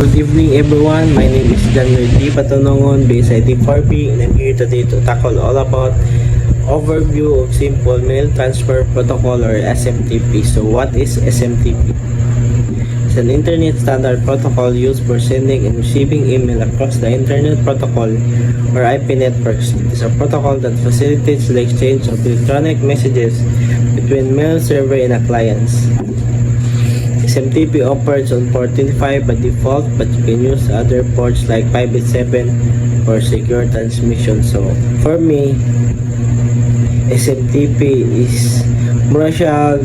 Good evening everyone, my name is January D. Patunongon, BSIT4P, and I'm here today to tackle all about overview of Simple Mail Transfer Protocol or SMTP. So what is SMTP? It's an internet standard protocol used for sending and receiving email across the internet protocol or IP networks. It is a protocol that facilitates the exchange of electronic messages between mail server and a client. SMTP operates on port 25 by default, but you can use other ports like 587 for secure transmission. So for me, SMTP is mura siya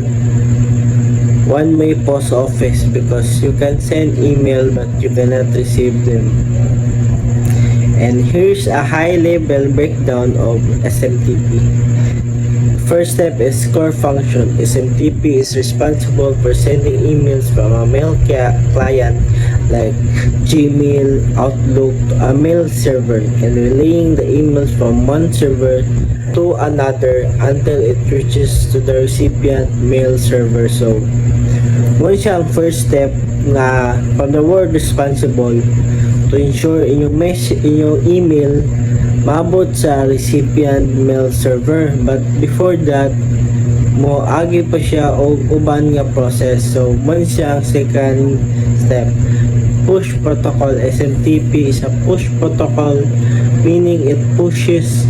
one-way post office because you can send email but you cannot receive them. And here's a high-level breakdown of SMTP. First step is core function. SMTP is responsible for sending emails from a mail client like Gmail, Outlook to a mail server and relaying the emails from one server to another until it reaches to the recipient mail server. So, mo siya ang first step nga from the word responsible to ensure inyong email maabot sa recipient mail server, but before that mo agi pa siya og uban nga process. So man siya ang second step, push protocol. SMTP is a push protocol, meaning it pushes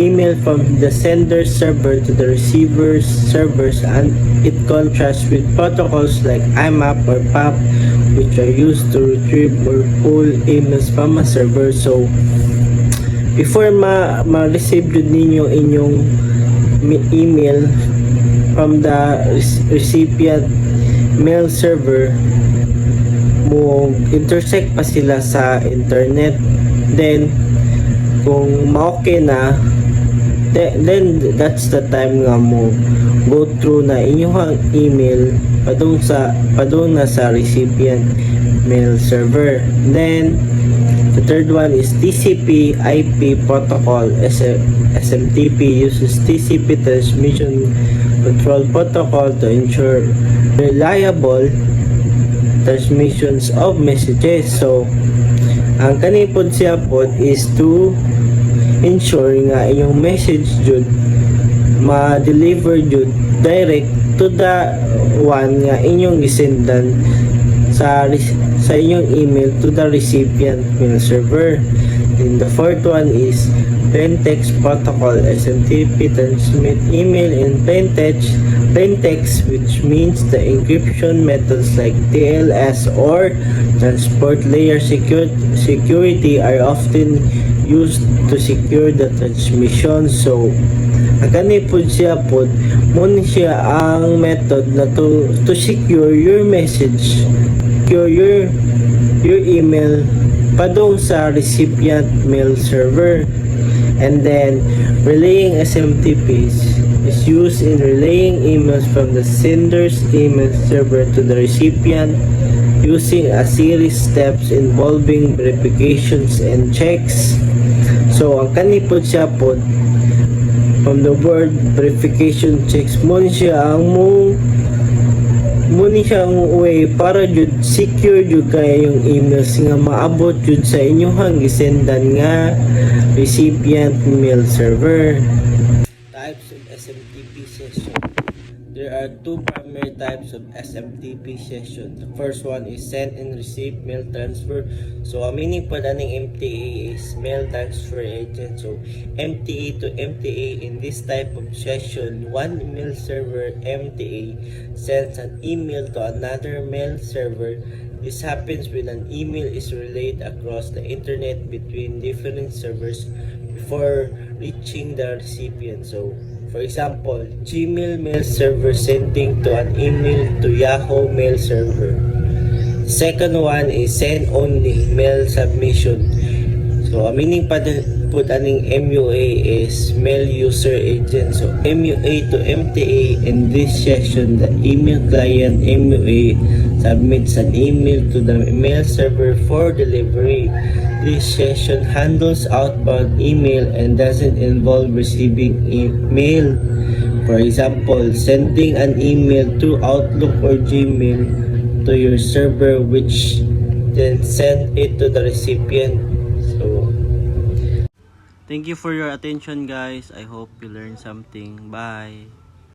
email from the sender server to the receiver's servers, and it contrasts with protocols like IMAP or PAP, which are used to retrieve or pull emails from a server. So before ma-receive yun ninyo inyong email from the recipient mail server, mo intersect pa sila sa internet. Then kung ma-okay na, then that's the time nga mo go through na inyong email padung na sa recipient mail server. Then the third one is TCP IP protocol. SMTP uses TCP transmission control protocol to ensure reliable transmissions of messages. So ang kanipod siya pod is to ensure nga yung message jud ma-deliver jud direct to the one nga inyong gisendan sa inyong email to the recipient mail server. And the fourth one is plain text protocol. SMTP transmit email in plain text, which means the encryption methods like TLS or transport layer security are often used to secure the transmission. So agani po siya po muna siya ang method na to secure your message, secure your email padung sa recipient mail server. And then relaying SMTP is used in relaying emails from the sender's email server to the recipient using a series steps involving verifications and checks. So ang kanipod siya po from the word verification checks, muna siya ang way para jud secure jud kay yung emails nga maabot jud sa inyong gisendan nga recipient mail server. Types of SMTP session. There are two primary types of SMTP session. The first one is send and receive mail transfer. So ang meaning po daning MTA is mail transfer agent. So MTA to MTA, in this type of session, one mail server MTA sends an email to another mail server. This happens when an email is relayed across the internet between different servers before reaching the recipient. So for example, Gmail mail server sending to an email to Yahoo mail server. Second one is send only mail submission. So ang meaning pa put aning MUA is mail user agent. So MUA to MTA, in this session the email client MUA submits an email to the mail server for delivery. This session handles outbound email and doesn't involve receiving email. For example, sending an email to Outlook or Gmail to your server which then send it to the recipient. So thank you for your attention, guys. I hope you learned something. Bye.